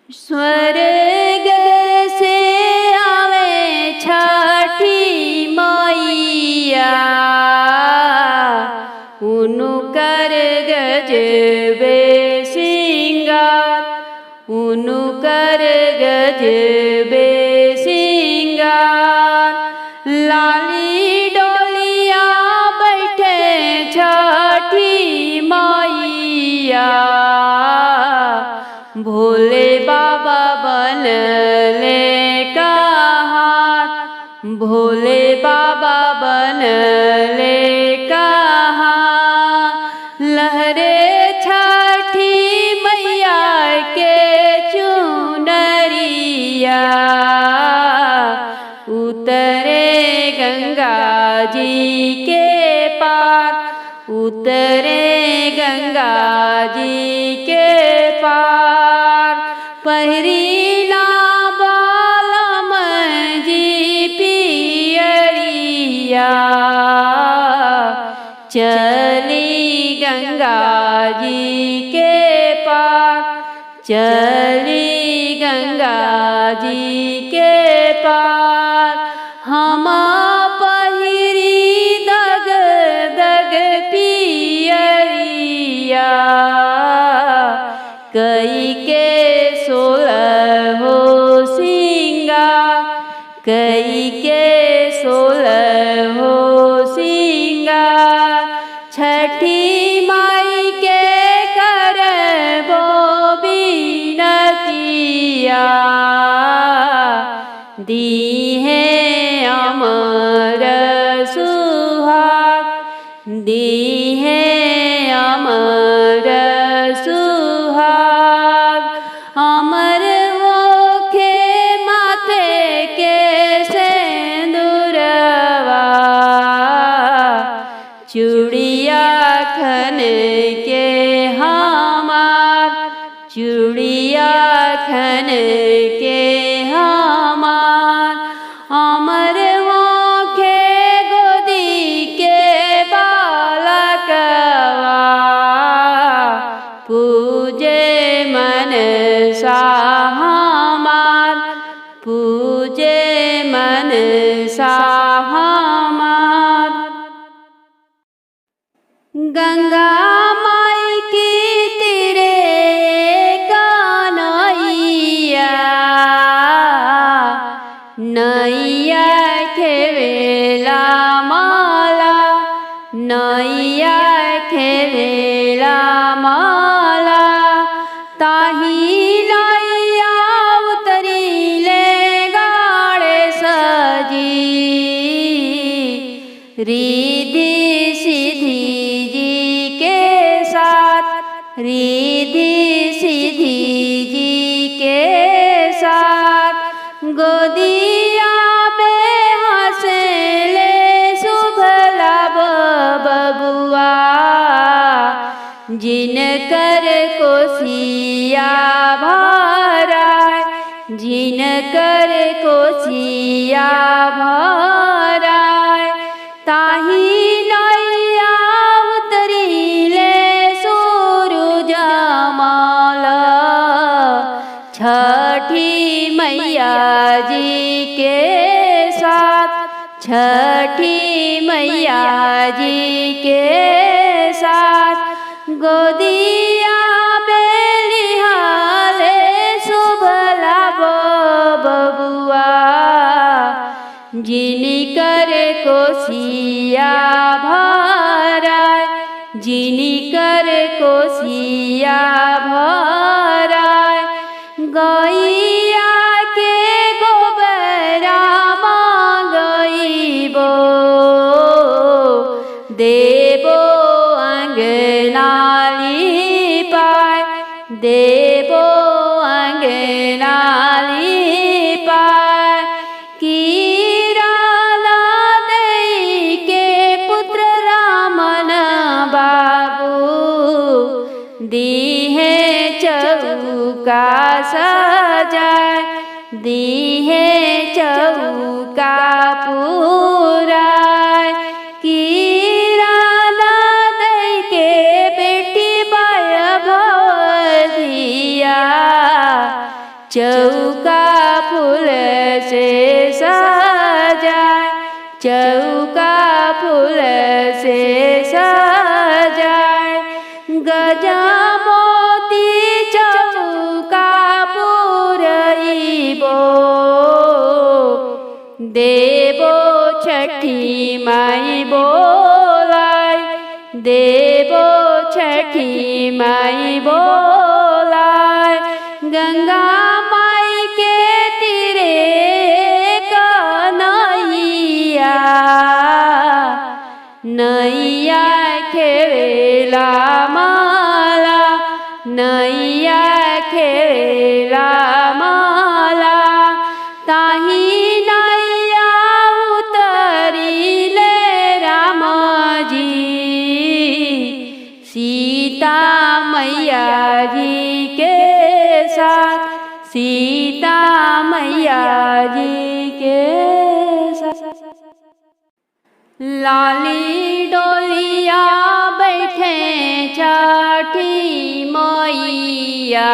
स्वर्ग से आवे छठी मैया, उनुकर गजबे सिंगार, उनुकर गजबे सिंगार। लाली डोलिया बैठे छठी मैया, भोले बाबा बनले कहार, भोले बाबा बनले कहार। लहरे छठी मैया के चुनरिया, उतरे गंगा जी के पार, उतरे गंगा जी के पार। पहिरीला बालम जी पियरिया, चली गंगा जी के पार, चली गंगा जी के पार। हम पहिरी दग दग पियरिया, कई के 16 हो सिंगार, कई के 16 हो सिंगार। छठी माई के करबो बिनतिया, दीहे अमर सुहाग, दीहे अमर सुहाग। अमर होखे माथे के सिंदूरवा, चूड़िया खन के हमार, चूड़िया खन के हमार। अमर होखे गोदी के बालकवा, पूजे मनसा हमार, पूजे मनसा हमार। गंगा माई की तीरे कन्हैया, नैया खेवेला माला, नैया खेवेला माला। ताही नैया उतरीले गाड़े सजी, रिद्धि सिद्धि जी के साथ, रिद्धि सिद्धि जी के साथ। गोदिया में हंसले शुभ लाभ बबुआ, जिनकर कोसिया भराय, जिनकर कोसिया भराय। ताही नैया उतरीले सूरज मल, छठी मैया जी के साथ, छठी मैया जी के साथ। गोदिया में लिहाले शुभ लाभ बबुआ, जिनकर कोसिया भराय, जिनकर कोसिया भराय। गैया के गोबरा मांगइबो, देबो अंगना लिपाय, देबो अंगना लिपाय। कीराना दई के पुत्र रामन बाबू, दीहे चौका सजाय, दीहे चौका पुराय। कीराना दई के बेटी बाय भदिया, चौका फूल से सजाए, चौका फूल से सजाए, गजा मोती चौका पुरइबो, देबो छठी माई बोलाय, देबो छठी माई बोलाय, गंगा माई के तीरे कन्हैया, नैया खेला माला, नैया खेला माला, ताही नैया उतरिले राम जी, सीता मैया जी के साथ, सीता मैया जी के साथ। लाली डोलिया बैठे छठी मैया,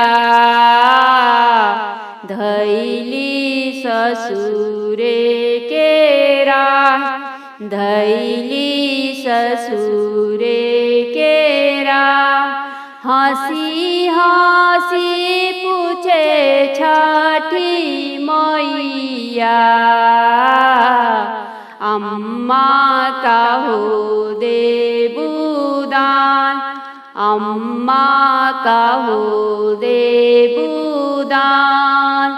धैली ससुरे के राह, धैली ससुरे के राह, हंसी हंसी पूछे छठी मैया, अम्मा काहो देबू दान, अम्मा काहो देबू दान,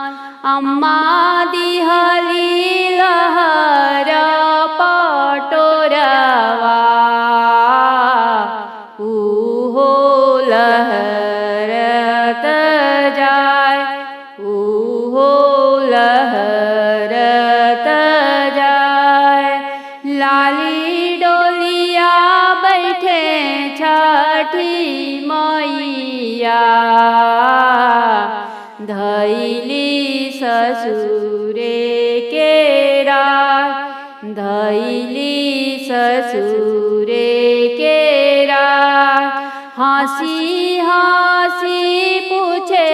अम्मा दिहली लहर पटोरवा, उहो लहरत जाय, उहो लहरत जाय, लाली डोलिया बैठे छठी मैया, धैली ससुरे के राह, धैली ससुरे के राह, हंसी हंसी पूछे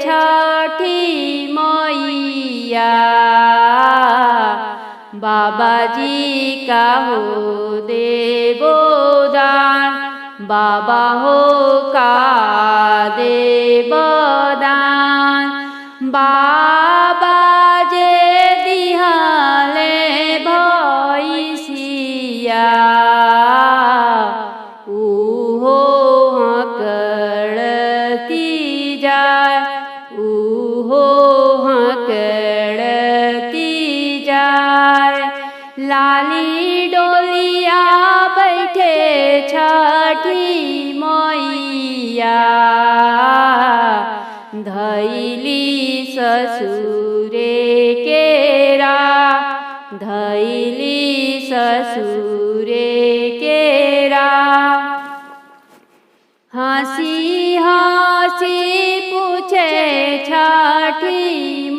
छठी मैया, बाबाजी का हो देबो दान, बाबा हो का देबो दान, बाबा जे दिहले भैसिया, उहो हकड़ती जाय, उहो हकड़ती जाय, लाली डोलिया बैठे छठी मैया, धैली ससुरे के राह, धैली ससुरे के राह, हंसी हंसी पूछे छठी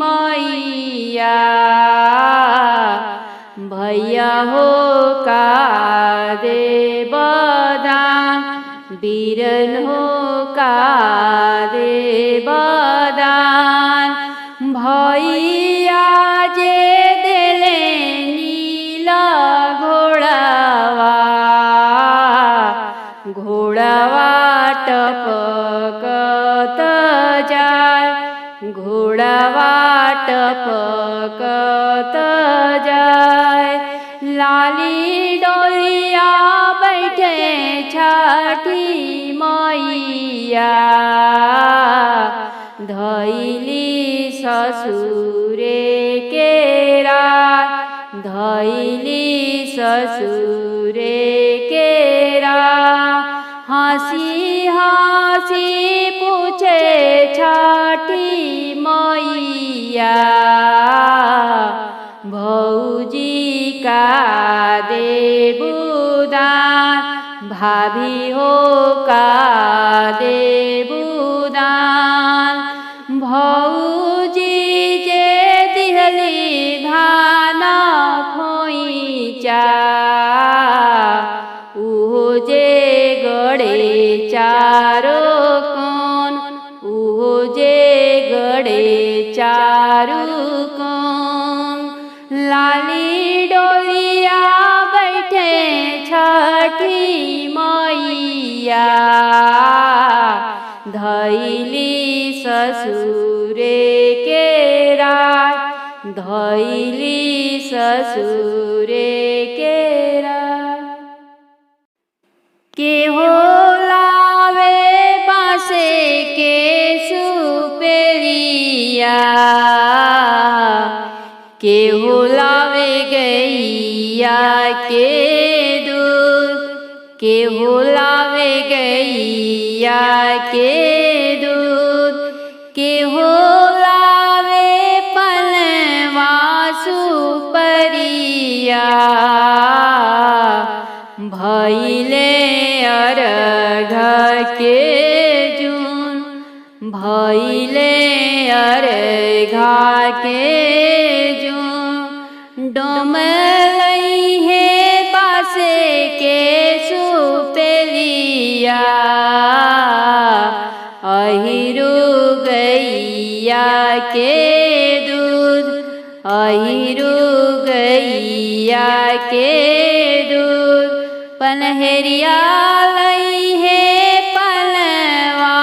मैया, भैया हो का देब दान, बीरन हो का देब दान, भैया जे देले नीला घोड़ावा, घोड़ावा टपकत जाय, घोड़ावा टपकत जाय, लाली डोलिया बैठे छठी मैया, धैली ससुरे के राह, धैली ससुरे के राह, हंसी हंसी पूछे छठी मैया, भौजी का देबू दान, भाभी हो का देबू दान, भौजी जे दिहली धान खोइचा, उहो जे गड़े चारो कोन, उहो जे गड़े गड़े चारू कोन, लाली डोलिया बैठे छठी मैया, धैली ससुरे के रात, धैली ससुरे के रात। के हो लावे बाँसे के सुपेलिया, के हो लावे गैया के दूध, के हो लावे गैया के दूध, के हो लावे पनवा सुपरिया, भैले अर्घ के जून, भैले अर्घ के जून, डोमलई है बाँसे के सुपेलिया, अहिरु गैया के दूध, अहिरु गैया के दूध, पनहरिया लई है पनवा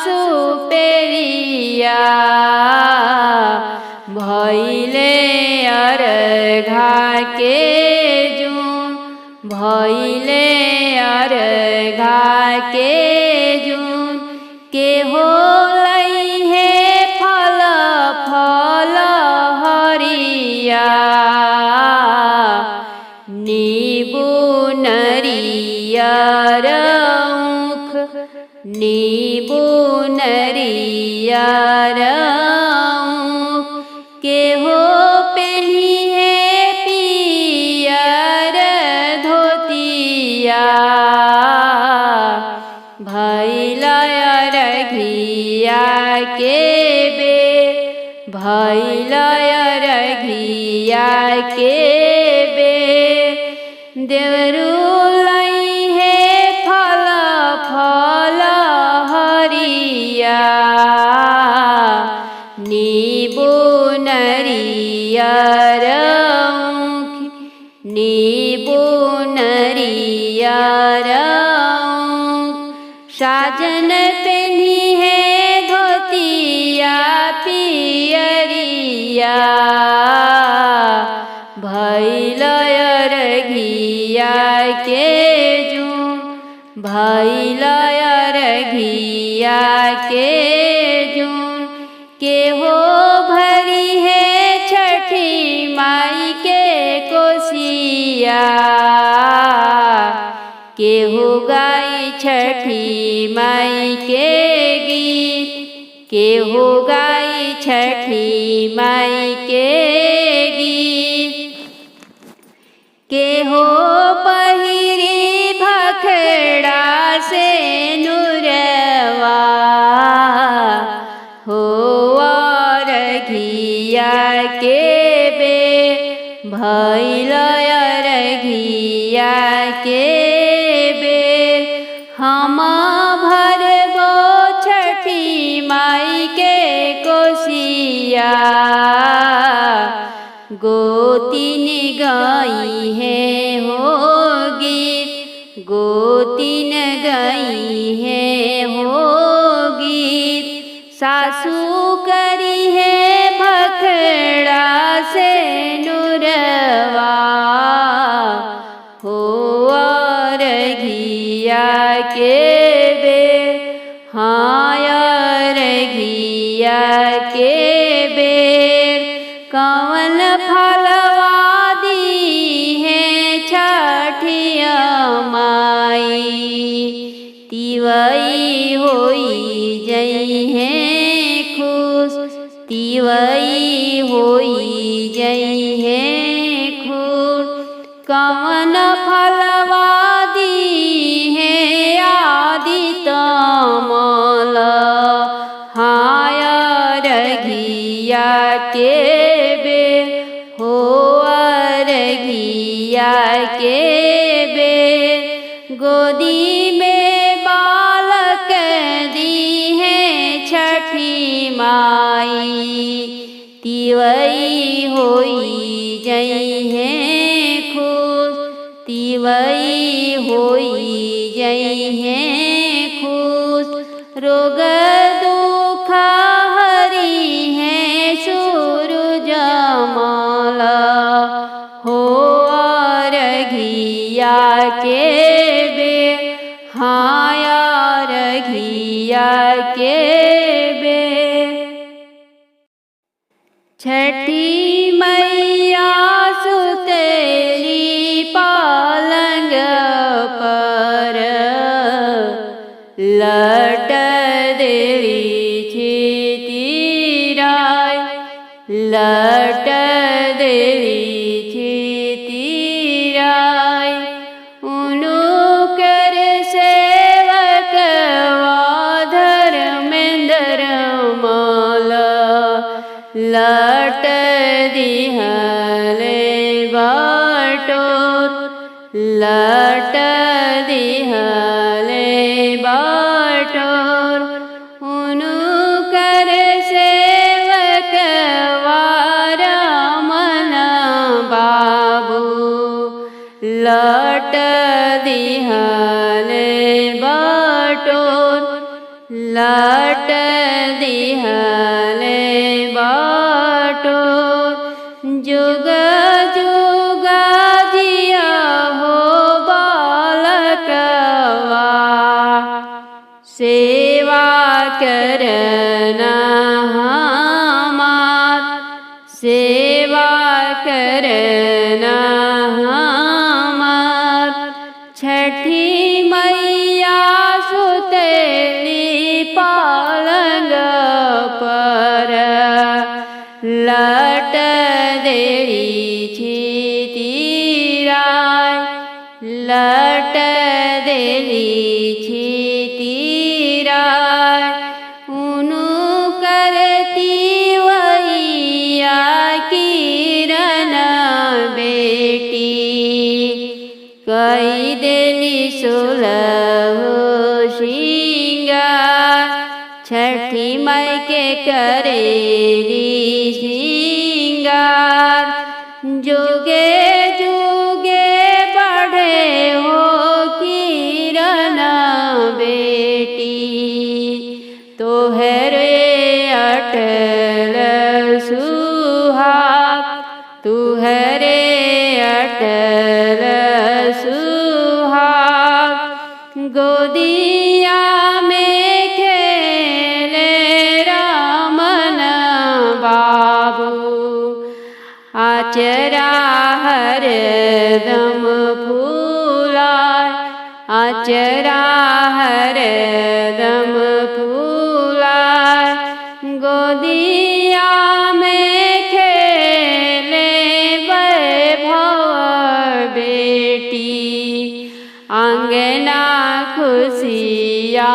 सुपेलिया, भैले अर्घ के जून, भैले अर्घ के जून, के हो लई है फल फल हरिया, नीबू नरियर ऊख, नीबू नरियर ऊख, के हो पेन्ही है पियर धोतिया, भैला अर्घिया के बेर, भैला अर्घिया के बेर, देवरू लई है फल फल हरिया, नीबू नरियर ऊख, नीबू नरियर ऊख, साजन पेन्ही है धोतिया पियरिया, भैला अर्घिया के जून, भैला अर्घिया के जून, के हो भरी है छठी माई के कोसिया, के हो गाई छठी माई के गीत, के हो गाई छठी माई के गीत, के हो पहिरी भखड़ा से नुरवा, हो अर्घिया के बेर, भैला अर्घिया के बेर, हम भरबो छठी माई के कोसिया, गोतिन गई है हो गीत, गोतिन गई है हो गीत, सासू करी है भखड़ा से नुरवा, हो अर्घिया के बेर, हाँ अर्घिया के बेर, कवन फलवा दी है छठिया माई, तिवई होई जई है खुश, तिवई होई जई है खुश, कवन फलवा दी है आदित मल, हाँ अर्घिया के बेर, हो अर्घिया के बेर, गोदी में बालक दी है छठी माई, तिवई होई जई हैं खुश, तिवई होई जई हैं खुश। रोग दुख हरी हैं सूरज माला, हो अरघिया के बेर, हाँ अरघिया के बेर। छठी मैया सुतेली पालंग पर, लट देली छितिराय, लट देली छितिराय। उनु कर सेवक धर्मेंद्र माला, लट दिहले बाटोर, लट दिहले बाटोर। उनु कर सेवक रमन बाबू, लट दिहले बाटोर, लट दिहले बाटोर। जुग जुग जिया हो बालकवा, सेवा करना हमार, सेवा करना हमार। छठी मैया सुतेली पालंग पर, लट देली छितिराय, लट देली छितिराय। उनु करती वैया किरण बेटी, कई देली सोलह श्रृंगार। छठी माई के करेली श्रृंगार, जुगे जुगे बढ़े हो किरण बेटी। तोहरे अटल सुहाग, तुहरे अटल सुहाग। गोदिया में खेले रमन बाबू, आचरा हरदम फूलाय, आचरा हरदम फूलाय। गोदिया में खेले वैभव बेटी, अंगना खुशिया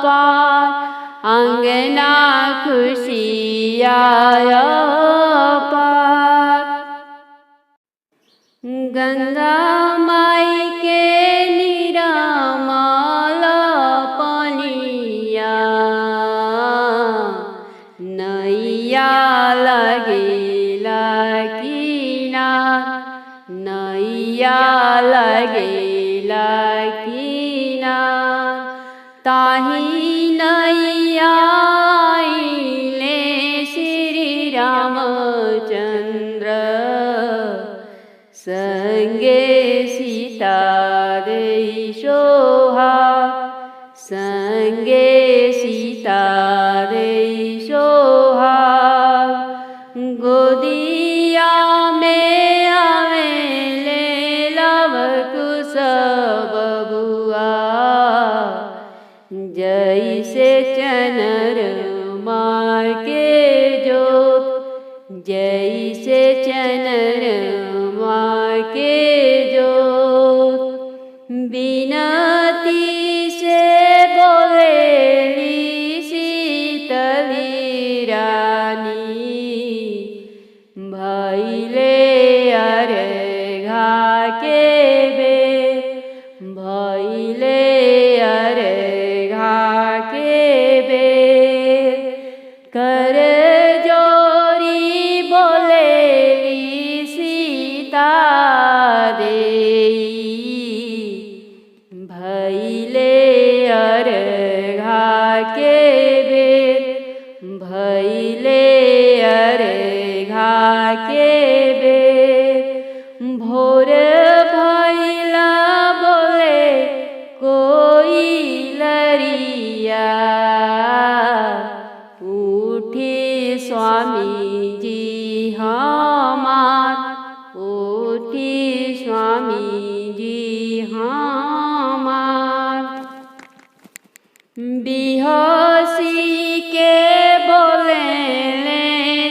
पार, अंगना खुशिया पार। गंगा माई के निरामल पनिया, नैया लगेला किनार, नैया लगेला किनार। ताही नैया आइले श्री रामचंद्र, संगे सीता देई सोहाग, संगे सीता देई सोहाग। गोदिया में आवेले लव कुश बबुआ, जैसे चनर मार के जोत, जैसे चनर मार के जोत। बिनती से बोलेली शीतली रानी, भैले अर्घा के बेर, भैले अर्घा के बेर। कर जोरी बोलेली सीता देई भैले अर्घा के बेर भैले अर्घा के बेर भोर भैला बोले कोई लरिया उठे स्वामी जी हमार उठे स्वामी जी हमार बिहसी के बोले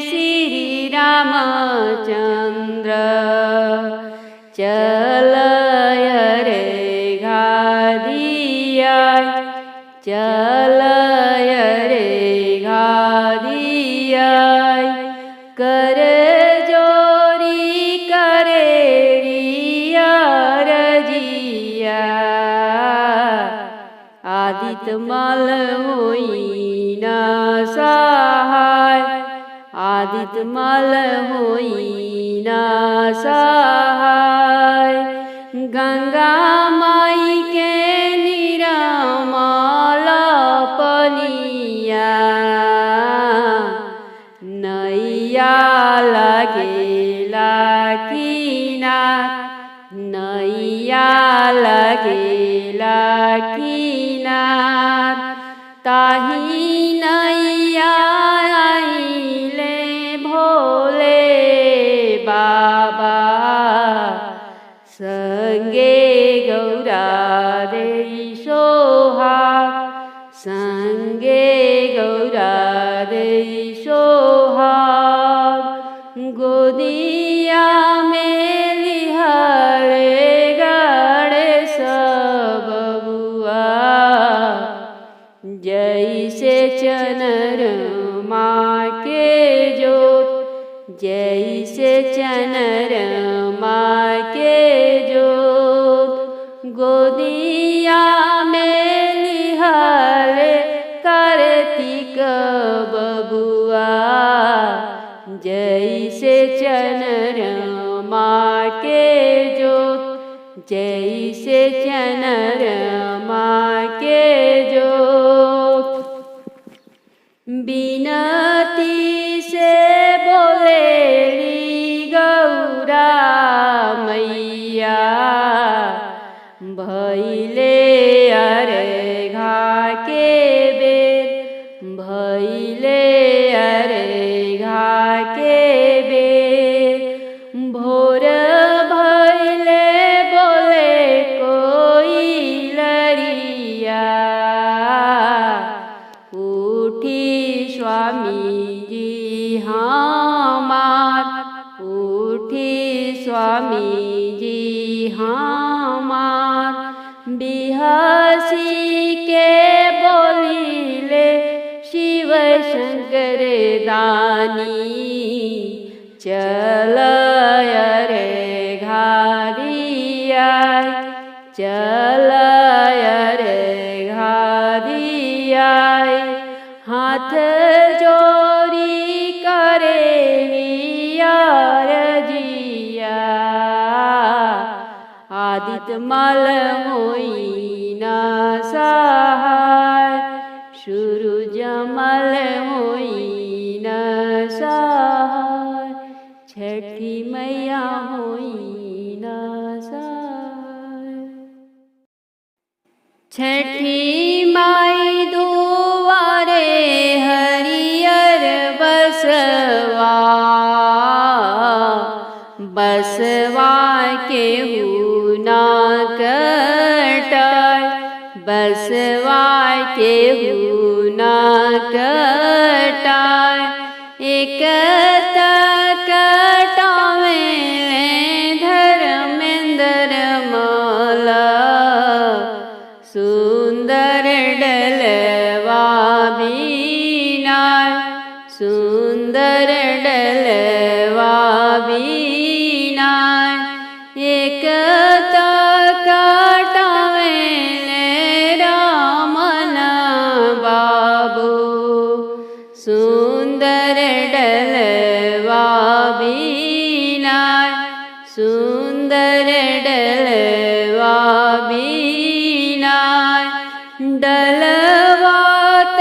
श्री रामचंद्र चल रे घादिया चल रे घादिया कर जोरी करे रिया रजिया आदित मल होई न सहाय आदित मल होई न सहाय गंगा माई के निरमल पनिया नैया लगेला किनार नैया लगेला किनार ताही नैया आइले भोले बाबा संगे गौरा देई सोहाग संगे गौरा देई सोहाग गोदिया में लिहारे गणेश बबुआ जैसे चनरमा के जोत जैसे चनरमा के जोत गोदिया में लिहारे कार्तिक बबुआ जैसे चनरमा के जोत जैसे चनरमा के जोत बिनती से बोलेली गौरा मैया भैले अर्घा के बेर भैले अर्घा के बेर भोर भैले बोले कोई लरिया उठी स्वामी जी हमार उठी स्वामी जी हमार बिहसी के बोलिले शिव शंकर दानी चल रे घादिया चल रे घादिया हाथ जोरी करे रजिया आदित मल होई न सहाय सूरज मल होई न सहाय छठी मैया होई न सहाय छठी माई दुआरे हरियर बसवा बसवा केहू ना कटाय बसवा केहू ना कटाय एक कटावे धर्मेंद्र मला सुंदर डलवा बीनाय सुंदर डलवा बीनाय एक कटावे रामन बाबू सुंदर सुंदर डलवा बीनाय सुंदर डलवा बीनाय डलवात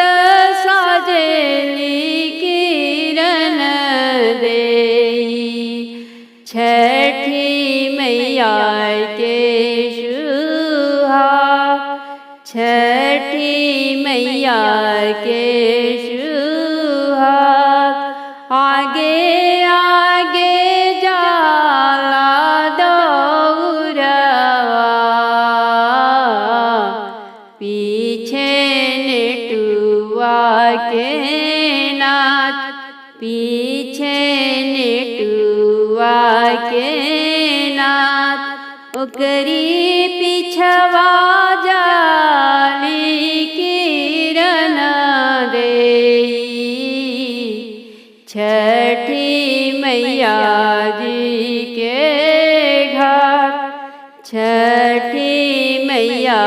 साजेली किरण देई छठी मैया के सुहाग छठी मैया के सुहाग आगे आगे जाला दौरवा पीछे नेटुआ के नाच पीछे नेटुआ के नाच ओकरी पिछवा जाली किरण देई छठी मैया जी के घाट छठी मैया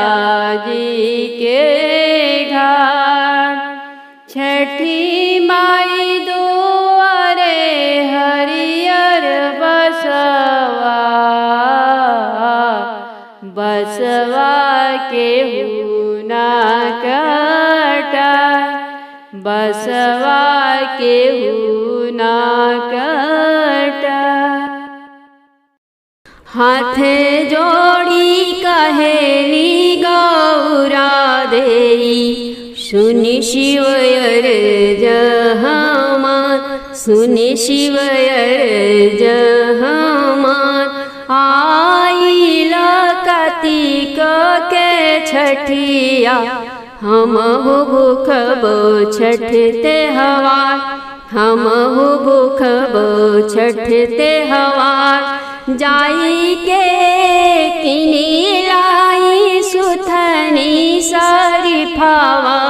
जी के घाट छठी माई दुआरे हरियर बसवा बसवा के हुना कटा बसवा के हुना कटा हाथ जोड़ी कहेली गौरा देई सुनि शिवयर जहमान सुनि शिवयर जहमान आइल कार्तिक के छठिया हम भूखबो छठ त्योहार हम भूखबो छठ त्योहार जाई के किनी लाई सुथनी शरीफावा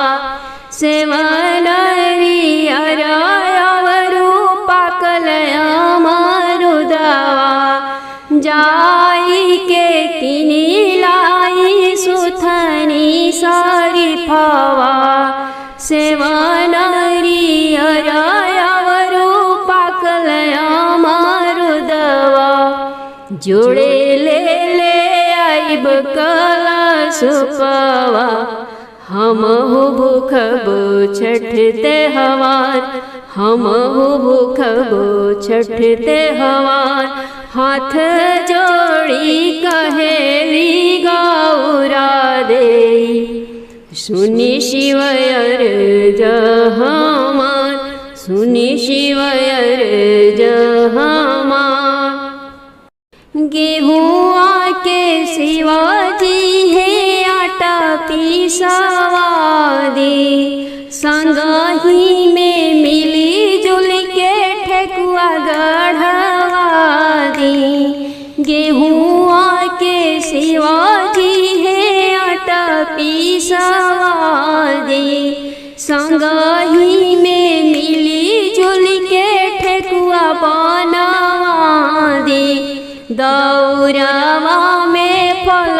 सेवनरी अरयवरु पाकल अमरुदवा जाई के किनी लाई सुथनी शरीफावा सेवनरी अरयवरु पाकल अमरुदवा जोड़े ले आइब कलशुपवा हम भूखबो छठ त्योहार हम भूखबो छठ त्योहार हाथ जोड़ी कहेली गौरा देई सुनि शिवयर जहमान सुनि शिवयर जहमान गेहुआ के शिवाजी है आटा पिसवादी संगही में मिली जुल के ठेकुआ गढ़वादी गेहुआ के शिवाजी है आटा पिसवादी संगही में मिली जुल के ठेकुआ बनवादी दौरवा में फल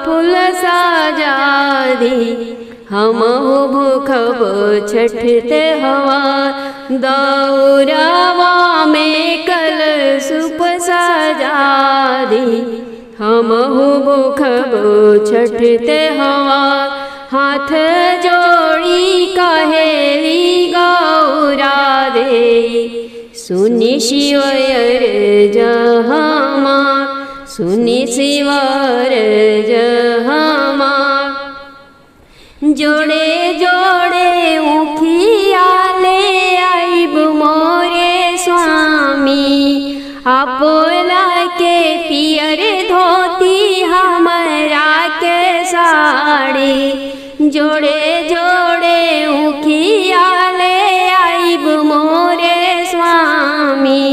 फूल सजा दी हम भूखबो छठ त्योहार दौरवा में कलशुप सजा दी हम भूखबो छठ त्योहार हाथ जोड़ी कहेली गौरा देई सुनि शिवयर जहमान सुनि शिवर जहमान जोड़े जोड़े उखिया ले आइब मोरे स्वामी आपोला के पियर धोती हमरा के साड़ी जोड़े जोड़े उखिया ले आइब मोरे स्वामी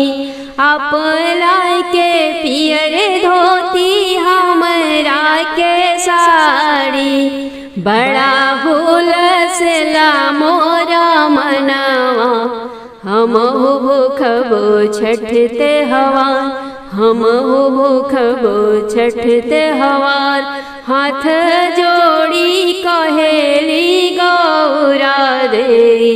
आपोला के पियर धोती हमरा के साड़ी बड़ा हुलसला मोरा मनवा हम भूखबो छठ त्योहार हम भूखबो छठ त्योहार हाथ जोड़ी कहेली गौरा देई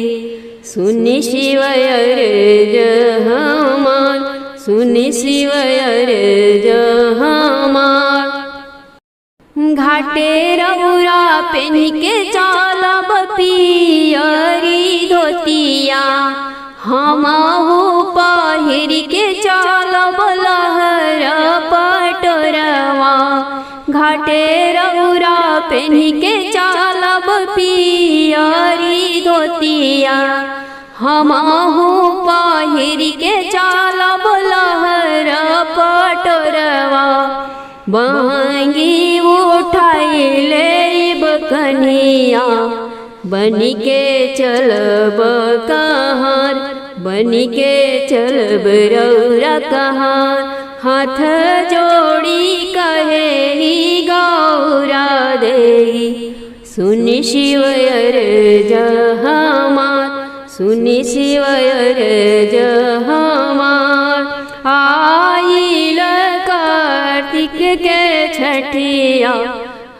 सुनि शिव अर्ज हमार, सुनि शिव अर्ज हमार। घाटे रउरा पेन्ही के चलब पियरी धोतिया, हमहु पहिर के चलब लहर पटोरवा। घाटे रउरा पेन्ही के चलब पियरी धोतिया, हमहु पहिर के चलब लहर पटोरवा। बहंगी उठाई लेब कन्हैया, बनी के चलब कहार, बनी के चलब रउरा कहार। हाथ जोड़ी कहेली गौरा देई, सुनि शिव अर्ज हमार, सुनि शिव अर्ज हमार। आइल कार्तिक के छठिया,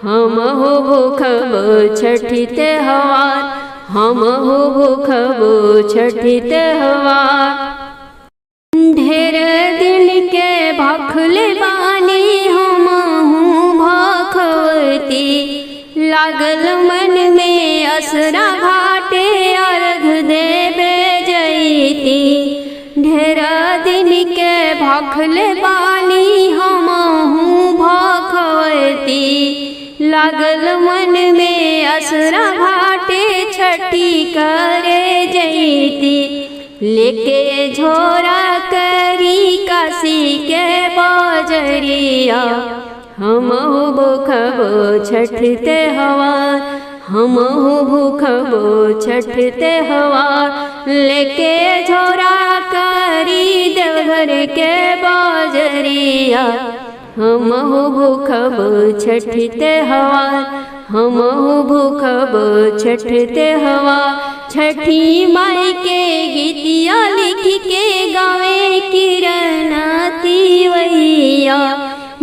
हमहु भूखब छठी त्योहार, हमहु भूखब छठी त्योहार। ढेर दिन के भखल बानी हमहु भखवती, लागल मन में असरा घाटे अर्घ देवे जैती। ढेर दिन के भखल बानी हमहु भखवती, लागल मन में असरा घाटे छठी करे जैती। लेके झोरा करी काशी के बजरिया, हमहु भूखब छठ त्योहार, हमहु भूखब छठ त्योहार। लेके झोरा करी देवघर के बजरिया, हमहु भूखब छठ त्योहार, हमहु भूखब छठ त्योहार। छठी माई के गीतिया लिख के गावे किरण तिवैया।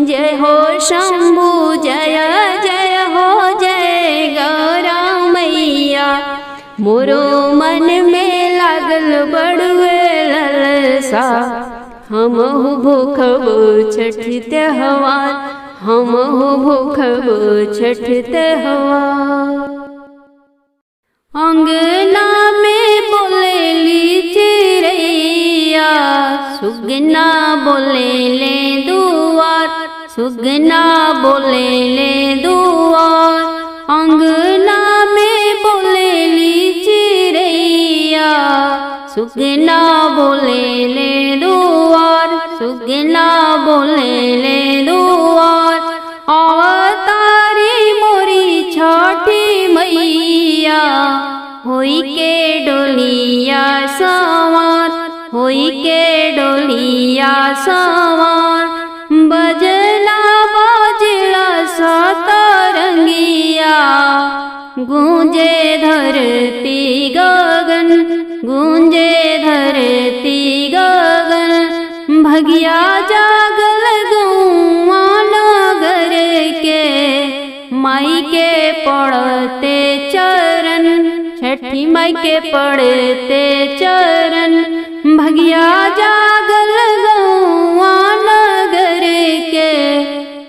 जय हो शंभु जय जय हो जय गौरा मैया। मोरो मन में लागल बड़ुए ललसा, हमहु भूखब छठ त्योहार, हमहु भूखब छठ त्योहार। अंगना में बोलेली चिड़ैया, सुगना बोलेले दुआर, सुगना बोलेले दुआर। अंगना में बोलेली चिड़ैया, सुगना बोलेले दुआर, सुगना बोलेले दुआर। अवतारी मोरी छठी मैया, होई के डोलिया सवार, होई के डोलिया सवार। बजला बजला सतरंगिया, गूंजे धरती गगन, गूंजे धरती गगन। भगिया जागल गौआ नगर के, माई के पड़ते चरण, छठी माई के पड़ते चरण। भगिया जागल गौआ नगर के,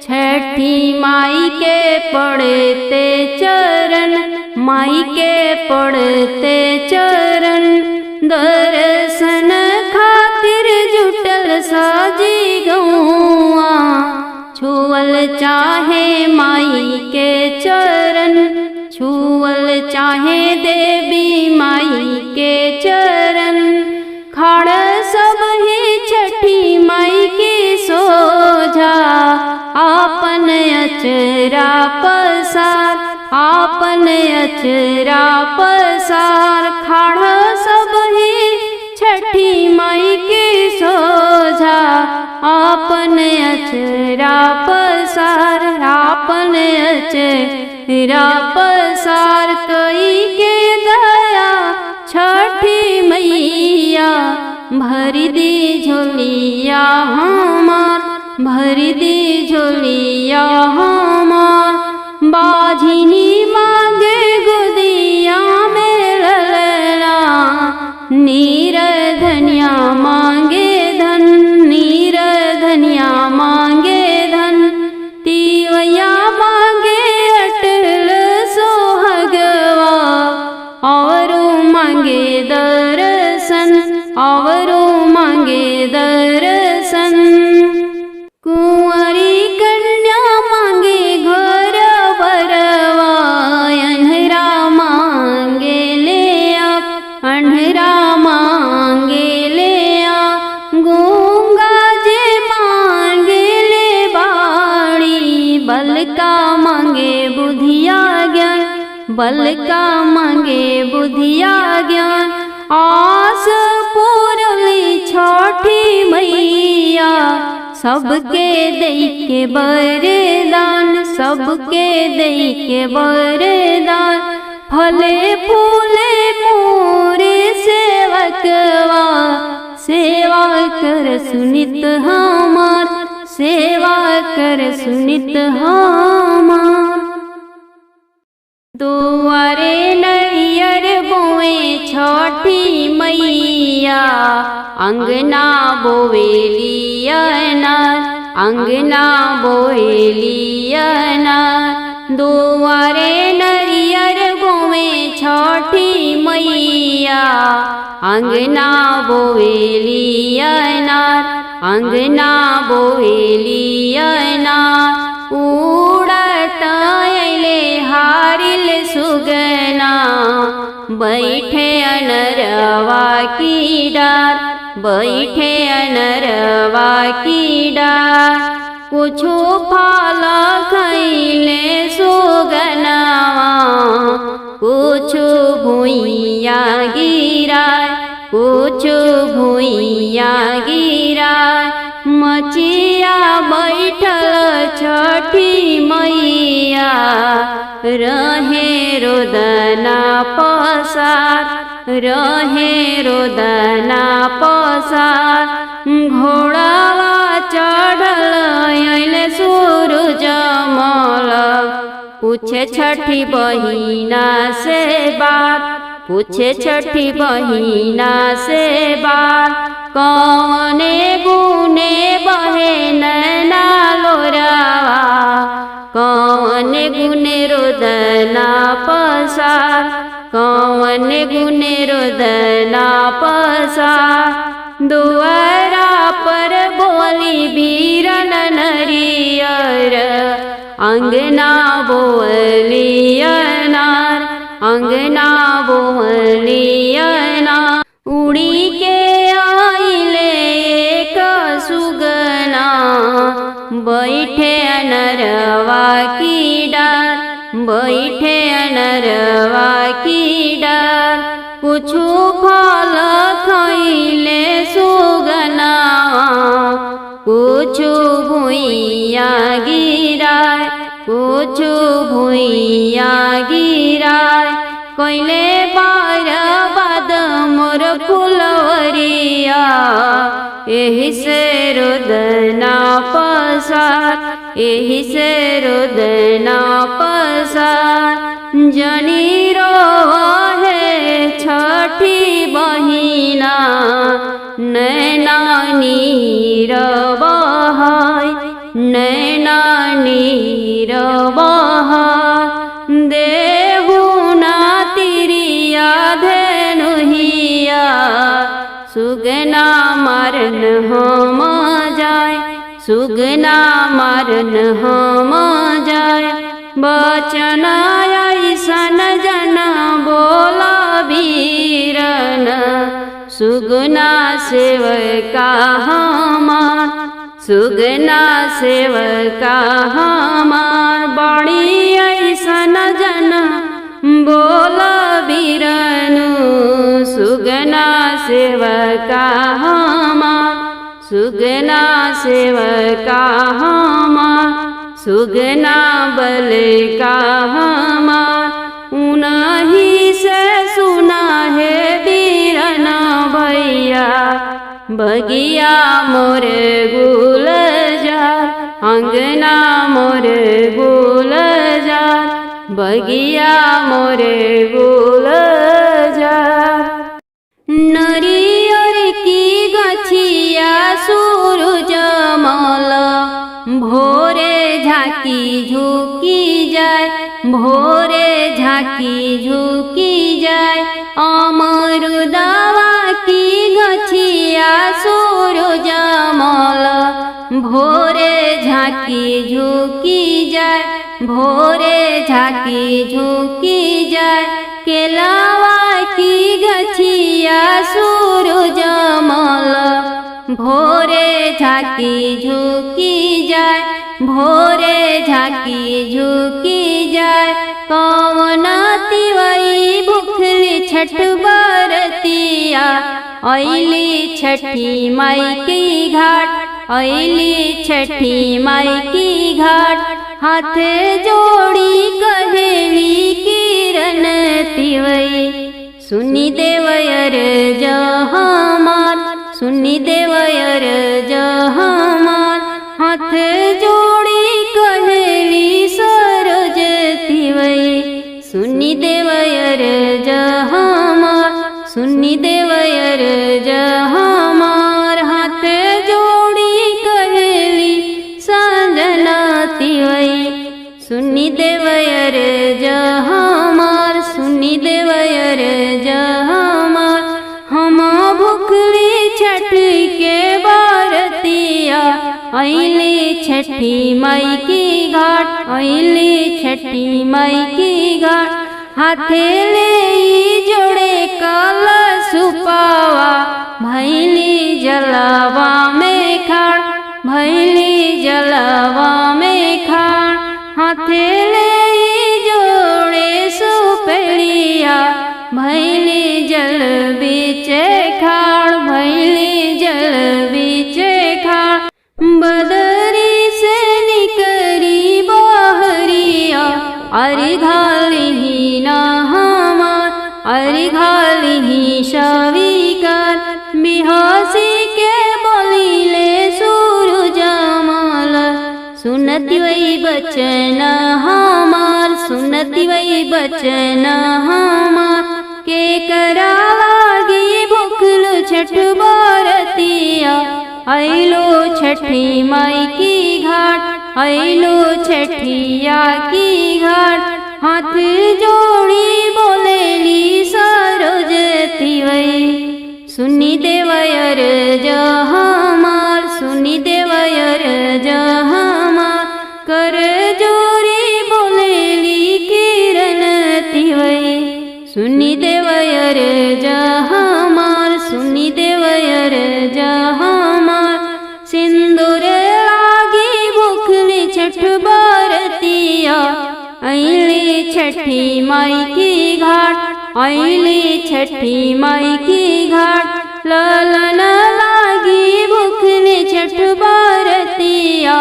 छठी माई के पड़ते चरण, माई के पड़ते चरण। दर्शन खातिर जुटल साजी गौआ, छुअल चाहे माई के चरण, छुअल चाहे देवी माई के चरण। खाड़ सब ही छठी माई की सोझा, आपन अचरा पसार, आपन अचरा पसार। खाड़ सब ही छठी माई की सोझा, आपन अचरा पसार, आपन अचरा पसार। कई के दया छठी मैया, भर दी झोलिया हमार, भर दी झोलिया हमार। बाझिनी मांगे गोदिया में ललना, धनिया मांगे धन, निर्धनिया मांगे धन। तिवैया मांगे अटल सोहगवा, और मांगे दर्शन, और मांगे दर्शन। कुंवारी कन्या मांगे घर बरवा, अन्हरा मांगे ले आप, अन्हरा मांगे ले आ। गूंगा जे मांगे ले बाणी, बलका मांगे बुधिया ज्ञान, बलका मांगे बुधिया ज्ञान। आस पूरली छठी मैया, सबके दई के वरदान, सबके दई के वरदान। फले फूले मोरे सेवकवा, सेवा कर सुनित हमार, सेवा कर सुनित हमार। दुआरे नैयर बोए छठी मैया, अंगना बोवेली अनार, अंगना बोवेली अनार। दुआरे नैयर बोए छठी मैया, अंगना बोवेली अनार, अंगना बोवेली अनार। उड़त अइले हारिल सुगना, बैठे अनरवा की डार, बैठे अनरवा की डार। कुछु फल खइले सुगनावा, कुछु भुइया गिराय, कुछु भुइया गिराय। मचिया बैठल छठी मैया, रहे रोदना पसार, रहे रोदना पसार। घोड़ावा चढ़ल अइले सूरज मल, पूछे छठी बहिना से बात, पूछे छठी बहिना से बात। कौने गुने बहे नैना लोरावा, कौन गुने रोदना पसार, कौन गुने रोदना पसार। दुआरा पर बोली बीरन नरियर, अंगना बोली अनार, अंगना बोली अनार। उड़ी के आइले एक सुगना, बैठे अनरवा की डार, बैठे अनरवा की डार। कुछु फल खइले सुगना, कुछु भुइया गिराय, कुछु भुइया गिराय। कइले बर्बाद मोर फुलवरिया, एही से रोदना पसार, एही से रोदना पसार। जनी रोहे छठी बहिना, नैना नीर बहाय, नैना नीर बहाय। देहु ना तिरिया धेनुहिया, सुगना मारन हम जाय, सुगना मारन हम जाय। बचन ऐसन जन बोला बीरन, सुगना सेवका हमार, सुगना सेवका हमार। बड़ी ऐसन जन बोला बीरनु, सुगना सेवका हमार, सुगना सेवका हमार। सुगना बल का हमार, उनही से सुना है बीरना भैया। बगिया मोर गुलजार, अंगना मोर गुलजार, बगिया मोर गुलजार। नरियर की भोरे झाँकी झुकी जाए अमरुदवा की गछिया सूरजमल भोरे झाँकी झुकी जाए भोरे झाँकी झुकी जाए केलावा की गछिया सूरजमल भोरे झाँकी झुकी जाए भोरे झाँकी झुकी जाए कौन तिवई भूखली छठ बरतिया अइली छठी माई की घाट अइली छठी माई की घाट हाथ जोड़ी कहेली किरण तिवई सुनी देवयर जहमार सुनी देवयर जहमार हाथ जोड़ी कहेली सरोज तिवई सुनी देवयर जहमार सुनी देवयर जहमार हाथ जोड़ी कहेली संजना तिवई सुनी देवयर जहमार सुनी देवयर जहमार हम भूखली छठ के बरतिया अइली छठी माई की घाट अइली छठी माई की घाट हाथे ले जोड़े कलश पावा भैली जलवा में खाड़ भैली जलवा में खाड़ हाथे ले जोड़े सुपेड़िया भैली जल बीचे खाड़ भैली जल बीचे खाड़ बदरी से निकरी बहरिया अरि घाली ना हमार अरि घाली शविकार बिहासी के बोलिले सूरजमल सुनती वही बचन हमार सुनती वही बचन हमार के करा लागी भूखलो छठ बरतिया अइलो छठी माई की घाट अइलो छठिया की घाट हाथ जोड़ी बोलेली सरोज तिवई सुनी देवयर जहमार सुनी देवयर जहमार कर जोरी बोलेली किरण तिवई सुनी देवयर जहमार सुनी देवयर जहमार सिंदूर लागी भूखली छठ बरतिया अइली छठी माई की घाट अइली छठी माई की घाट ललन लागी भूखली छठ बरतिया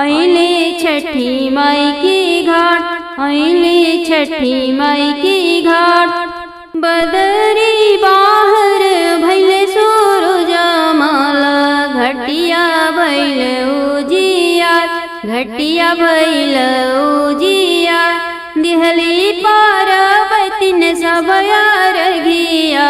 अइली छठी माई की घाट अइली छठी माई की घाट बदरी बाहर भैले सूरजमल घटिया भैल उजियार घटिया भैल उजियार दिहली पार्वतीन सब अरघिया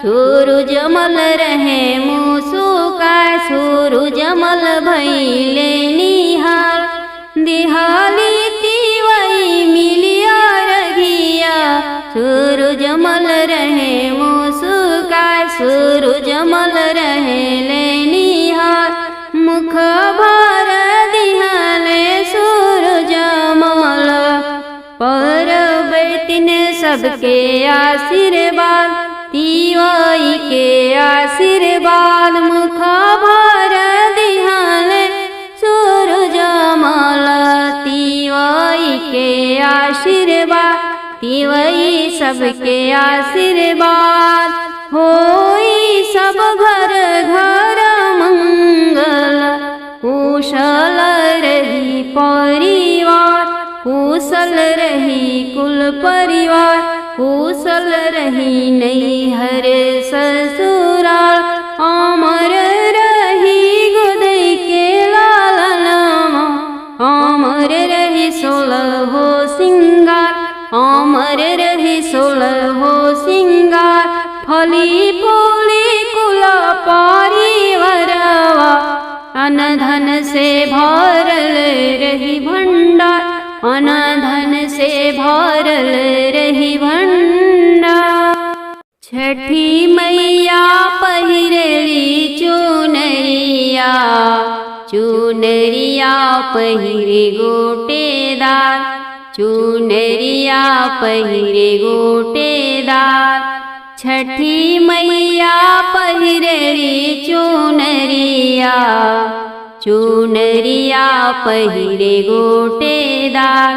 सूरजमल रहे मुसुका सूरजमल भैले निहार दिहाली तिवई मिलिया रघिया सूरजमल रहे मुसुका सूरजमल रहे ले निहार मुख भर दिहले सूरजमल पार्वतीन सबके आशीर्वाद तिवई के आशीर्वाद मुख भर दिहले सूरजमल तिवई के आशीर्वाद तिवई सबके आशीर्वाद होई सब घर घर मंगल कुशल रही परिवार कुशल रही कुल परिवार कुशल रही नैहर ससुराल अमर रही गोदई के लालनमा अमर रही 16 सिंगार अमर रही 16 सिंगार फली फूली कुल परिवारवा अनधन से भरल रही भंडार अनधन से भरल रही भंडार। छठी मैया पहिरेली चुनरिया, चुनरिया पहिरे गोटेदार, चुनरिया पहिरे गोटेदार। छठी मैया पहिरेली चुनरिया, चुनरिया पहिरे गोटेदार,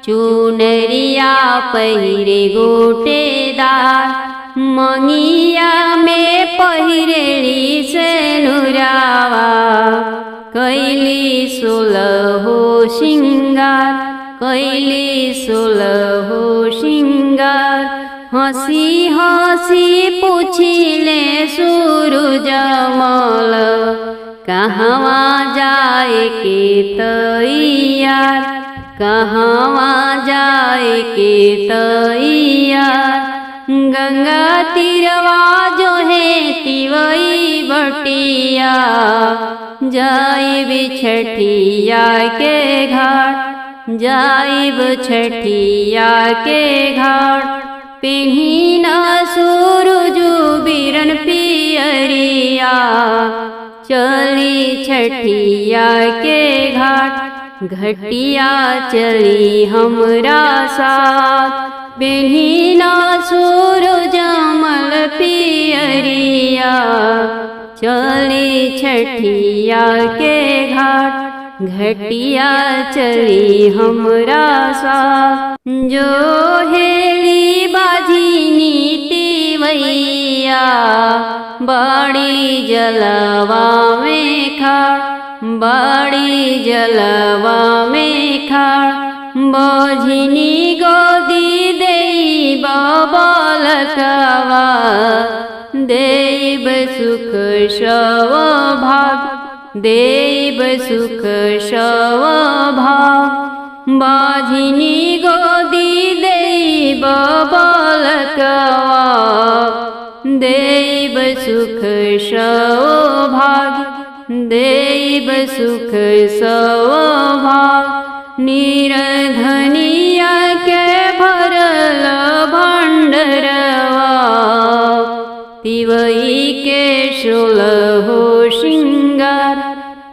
चुनरिया पहिरे गोटेदार। मंगिया में पहिरेली सेनुरावा, कैली 16 सिंगार, कैली 16 सिंगार। हंसी हंसी पूछिले सूरजमल, कहवा जाए के तैयार, कहवा जाए के तैयार। गंगा तीरवा जो है तिवई बटिया, जाइब छठिया के घाट, जाइब छठिया के घाट। पिहिना सूरजू बिरन पियरिया, चली छठिया के घाट, घटिया चली हमरा साथ। पिहिना सूरजमल पियरिया, चली छठिया के घाट, घटिया चली हमरा साथ। जो हेली बाझिनी तिवैया, बाड़ी जलवा में खाड़, बाड़ी जलवा में खाड़। बाझिनी गोदी देई बालकवा, देव सुख सौभाग, देव सुख सौभाग। बाझिनी गोदी देई बालकवा, देव सुख सौभाग, देव सुख सौभाग। निर्धनिया के भरल भंडरवा, तिवई के 16 सिंगार,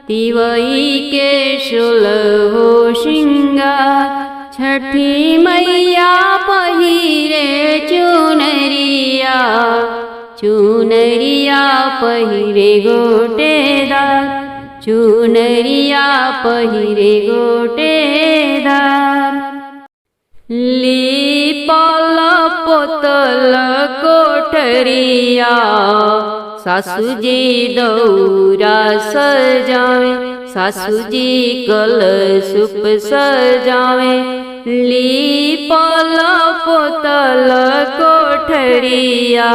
तिवई के 16 सिंगार। छठी मैया पहिरे चुनरिया, चुनरिया पहिरे गोटेदार, चुनरिया पहिरे गोटेदार। लीपल पोतल कोठरिया, सासुजी दौरा सजावे, सासुजी कलशुप सजावे। लीपल पोतल कोठरिया,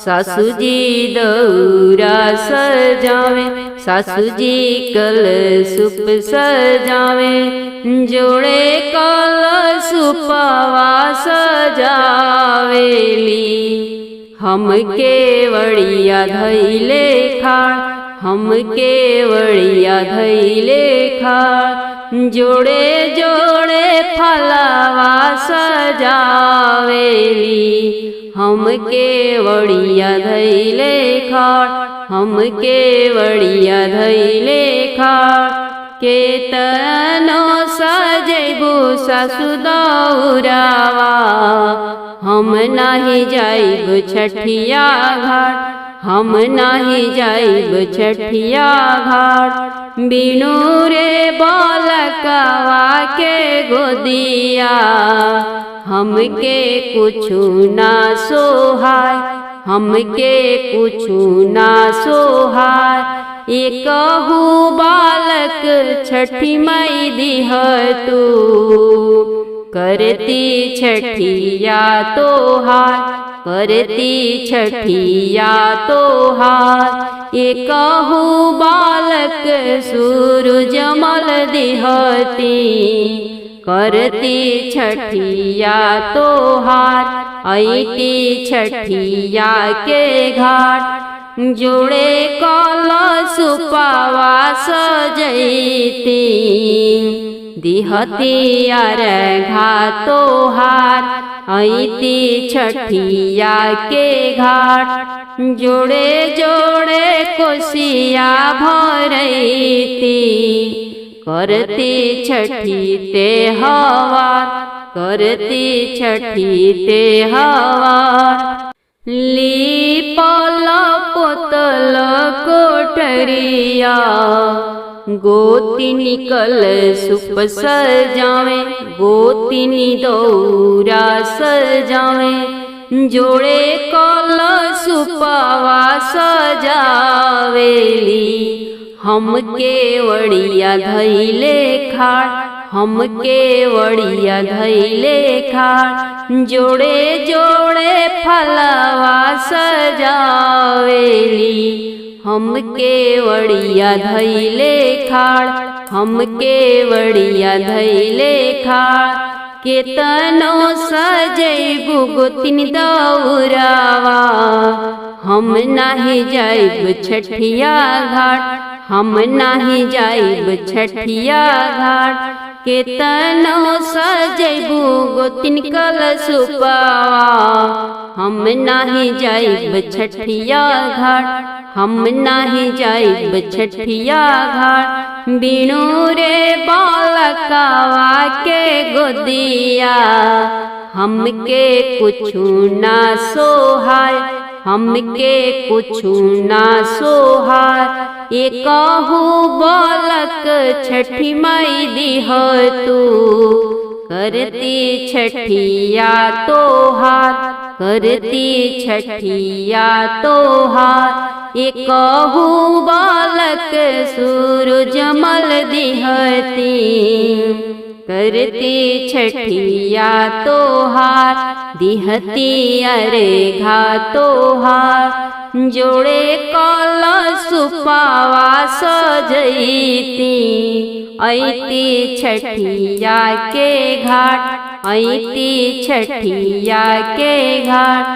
सासुजी दौरा सजावे, सासुजी कलशुप सजावे। जोड़े कलशुपवा सजावेली, हम केवड़िया धैले खाड़, हम केवड़िया धैले खाड़। जोड़े जोड़े फलवा सजावेली, हम केवड़िया धैले खाड़, हम केवड़िया धैले खाड़। केतनो सजेबू सासु दौरावा, हम नाही जाइब छठिया घाट, हम नाही जाइब छठिया घाट। बिनु रे बालकवा के गोदिया, हमके कुछु ना सोहाय, हमके कुछु ना सोहाय। एकहु बालक छठी माई दिह तू, करती छठिया तोहार, करती छठिया तोहार। एकहु बालक सूरजमल दिहती, करती छठिया तोहार। ऐती छठिया के घाट, जोड़े कलशुपवा सजैती। दिहती अर्घा तोहार ऐती छठिया के घाट जोड़े जोड़े कोसिया भरैती करती छठी ते हवार करती छठी ते हवार लीपल पोतल कोठरिया गोतिनी कलशुप सजावे गोतिनी दौरा सजावे जोड़े कलशुपवा सजावेली हमके वड़िया धैले खाड़ हमके वड़िया धैले खाड़ जोड़े जोड़े फलवा सजावेली हमके वड़िया धैले खाड़ हमके वड़िया धैले खाड़ केतनो सजैबू गोतिनी दौरावा हम नाही जाइब छठिया घाट हम नाही जाइब छठिया घाट केतनो सजैबू गोतिनी कलशुपवा हम नाही जाइब छठिया घाट हम नाही जाइब छठिया घाट बिनु रे बालकावा के गोदिया हमके कुछु ना सोहाय हमके कुछु ना सोहाय एकहु बालक छठी माई दिह तू करती छठिया तोहार करती छठिया तोहार एकहु बालक सूरजमल दिहती करती छठिया तोहार दिहती अर्घा तोहार जोड़े कलशुपवा सजैती ऐती छठिया के घाट ऐती छठिया के घाट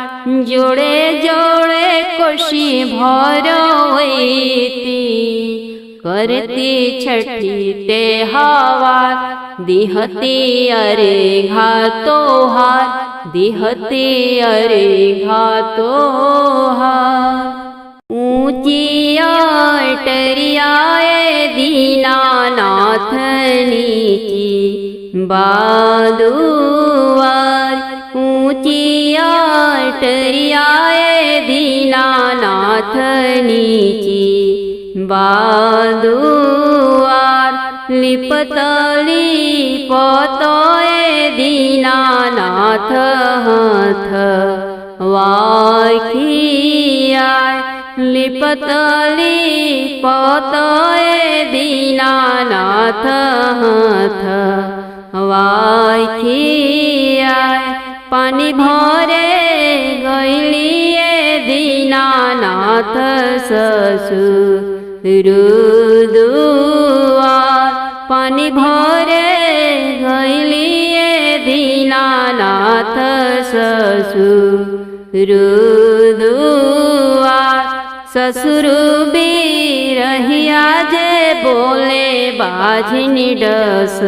जोड़े जोड़े कोशी भरवैती करती छठी ते हवार दिहती अर्घा तोहार दिहती अर्घा तोहार ऊंची अटरियाए दीनानाथनी की बादुआर ऊंची अटरियाए दीनानाथनी की बादुआर लिपतली पतये दीनानाथ हाथ वाखियाय लिपतली पतये दीनानाथ हाथ वाखियाय पानी भरे गैलिए दीनानाथ ससुरुदुआर पानी भरे गैलिए दीनानाथ ससुरुदुआर ससुर बिरहिया जे बोले बाझिनी डस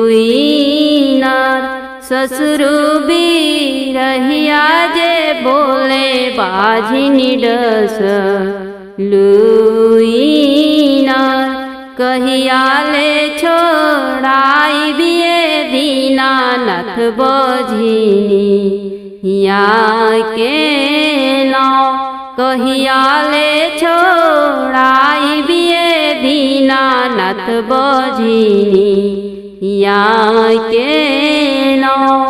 लुईनार ससुर बिरहिया जे बोले बाझिनी डस लुईनार कहियाले छोड़ाई बिये दीनानाथ बझिनी या के नाव कहियाले छोड़ाई बिये दीनानाथ बझिनी या के नाव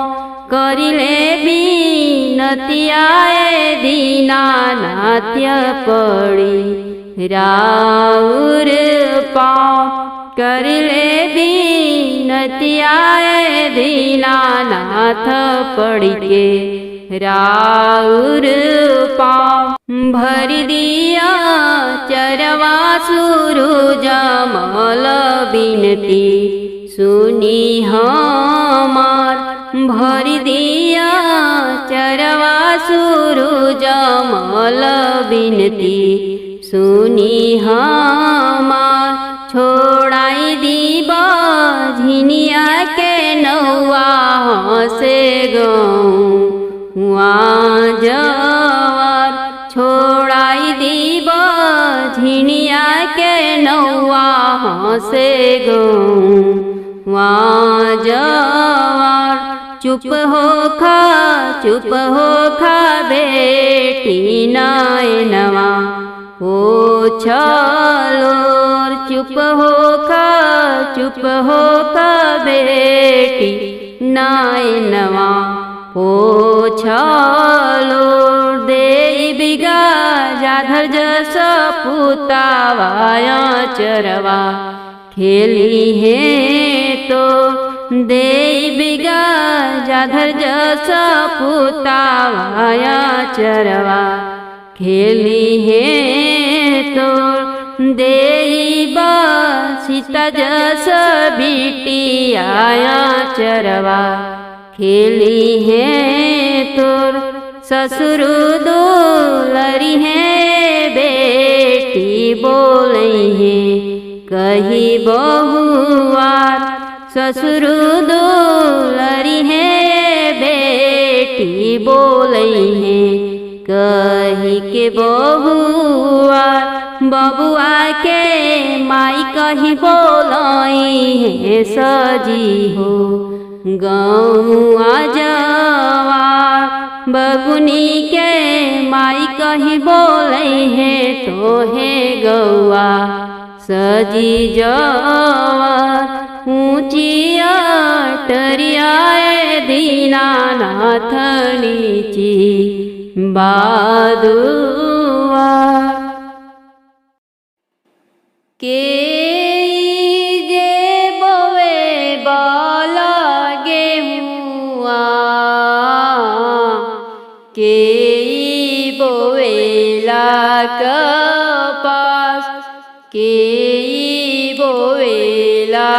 करिले बिनतियाए दीनानाथ्य पड़ी राउर पाँव करिले बिनतियाए दीनानाथ पड़ी के राउर पाँव भर दिया चरवा सूरजमल बिनती सुनी हमार भर दिया चरवा सूरजमल बिनती सुनी हमार छोड़ाई दी गौआ जवार छोड़ाई दीब झिनिया के नौआ हंसे गौआ जवार चुप हो खा बेटी नैनवा हो छलोर चुप हो खा बेटी नैनवा हो छलोर दे बिगा जाधर जस पुतावाया चरवा खेली है तो दे बिगा जाधर जस पुतावाया चरवा खेली है तो देबा सीता जस बिटिया चरवा खेली है तोर ससुर दुलरी है बेटी बोली है कही बहुआर ससुर दुलरी है बेटी बोली है कही के बहुआर बबुआ के माई कही बोलाई है सजी हो गौआ जवार बबुनी के माई कही बोले है तो है गौआ सजी जवार ऊँचिया टरियाए दीनानाथ नीची बादुआर के जे बोवे बाला गेहुआ के बोवेला कपास के बोवेला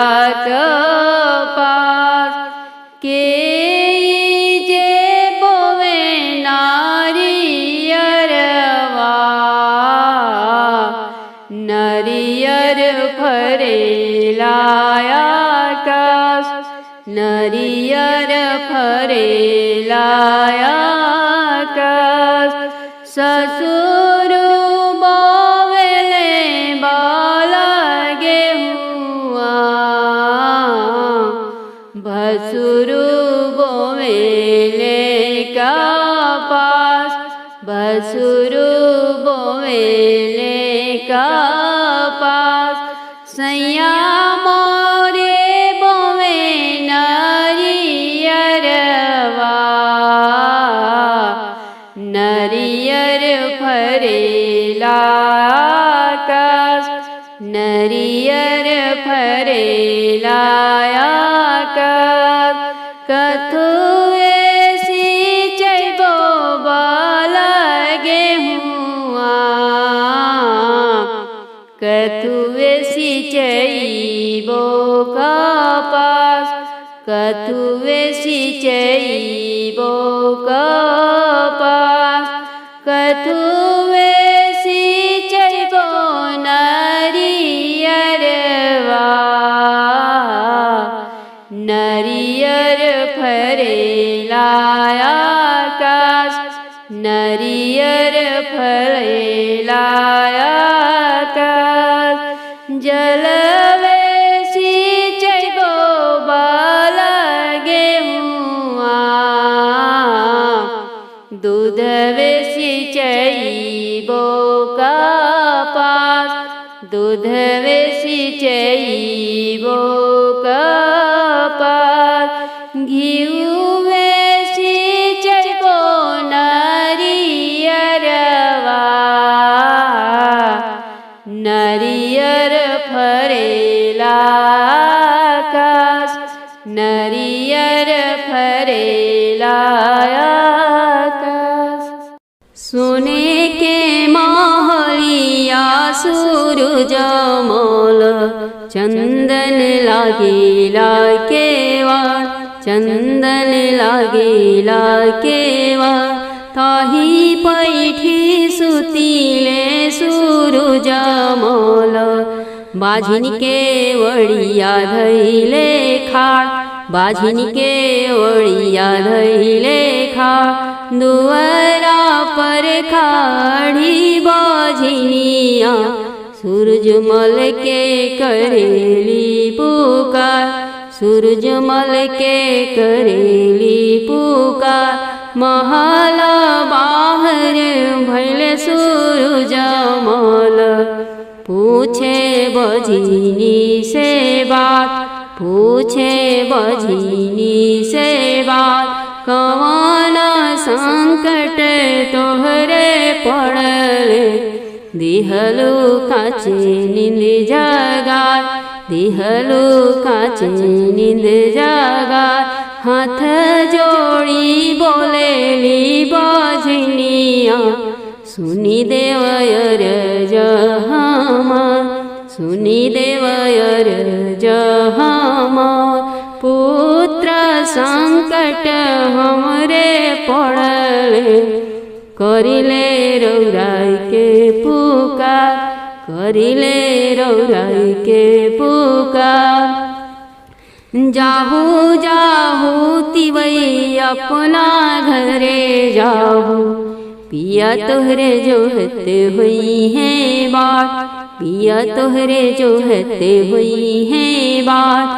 कपास के जे बोवे नारियरवा नरियर फरेलाया आकाश नरियर फरेलाया आकाश ससुर बोवेले बाला गेहुआ भसुर बोवेले कपास भसुर बोवेले कपास सैया मोरे बोवे नरियरवा नरियर फरेला आकाश नरियर फरेला आकाश कथुए सिंचैबो बाला गेहुआ कथुए सिंचैबो कपास कथुए सिंचैबो कपास कथुए सिंचैबो नरियरवा नरियर फरेला आकाश नरियर फरेला आकाश जलवे सिंचैबो बाला गेहुआ दूधवे सिंचैबो कपास दूधवे सिंचैबो कपास घिउवे सिंचैबो नरियरवा नरियर फरेला आकाश नरियर फरेला आकाश सोने के महलिया सूरजमल चंदन लागेला केवाड़ चंदन लागेला केवाड़ ताही पैठी सुतीले सूरजमल बाझिन के वड़िया धैले खाड़ बाझिनी के ओळिया धैले खा दुआरा पर खाड़ी बाझिनिया सूरजमल के करेली पुकार सूरजमल के करेली पुकार महल बाहर भैले सूरजमल पूछे बझिनी से बात पूछे बझिनी से बात कवन संकट तोहरे पड़ले दिहलु काचे नींद जगाय दिहलु काचे नींद जगाय हाथ जोड़ी बोलेली बझिनिया सुनी देवयर जहामा सुनी देवयर जहामा पुत्र संकट हमरे पड़ले करिले रौराई के पुकार करिले रौराई के पुकार जाहू जाहू तिवई अपना घरे जाहू पिया तोहरे जोहते हुई है बात पिया तोहरे जोहते हुई है बात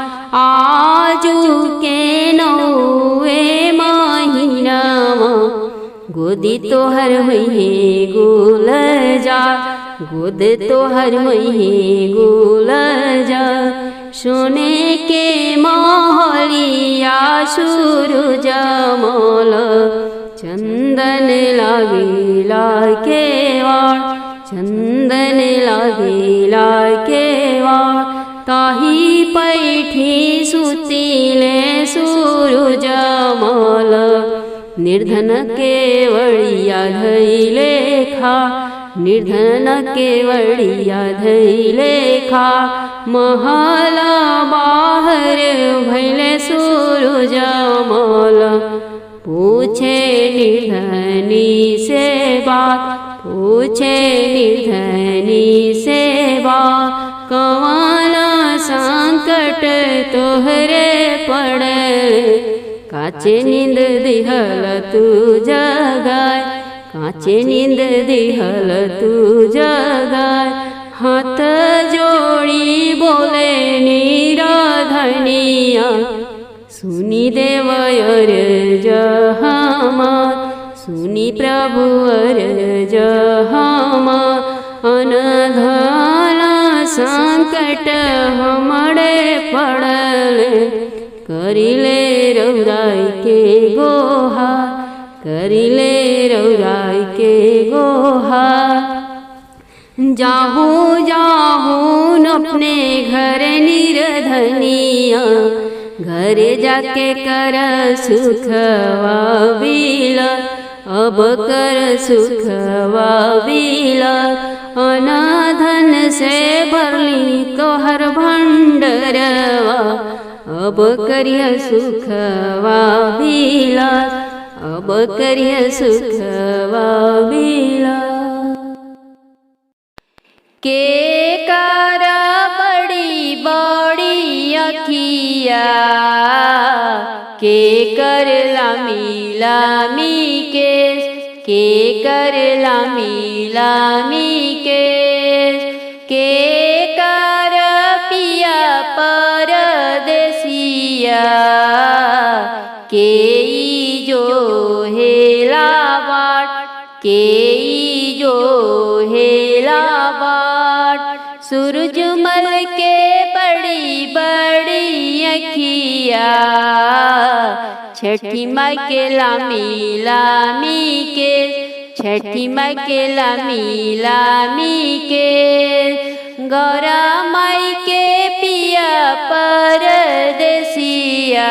आजू के नौवे महीनावा गोदी तोहर हुई गुल जा गोद तोहर हुई गुल जा सोने के महलिया सूरजमल चंदन लागेला केवाड़ चंदन लागेला केवाड़ ताही पैठी सुतीले सूरजमल निर्धन केवड़िया धैले खा निर्धन केवड़िया धैले खा महल बाहर भैले सूरजमल पूछे निर्धनी से बात पूछे निर्धनी से बात कवन संकट तोहरे पड़े काचे नींद दिहल तू जगाय काचे नींद दिहल तू जगाय हाथ जोड़ी बोले निराधनिया सुनी देवयर जहामा सुनी प्रभुवर जहामा अनधन संकट हमरे पड़ले करिले रौराई के गोहा करिले रौराई के गोहा जाहू जाहून अपने घर निर्धनिया घर जाके कर सुखवा बिला अब कर सुखवा बिला अनाधन से भरली तोहर भंडरवा अब करिय सुखवा बिला अब करिय सुखवा बिला के कर बड़ी बड़ी अखिया के कर लामी लामी के कर लामी लामी के कर पिया परदेसिया के जो हेला बाट के जो हेला बाट सूरजमल के बड़ी बड़ी अखिया छठी माई के लामी लामी के छठी माई के लामी लामी के गौरा माई के पिया परदेसिया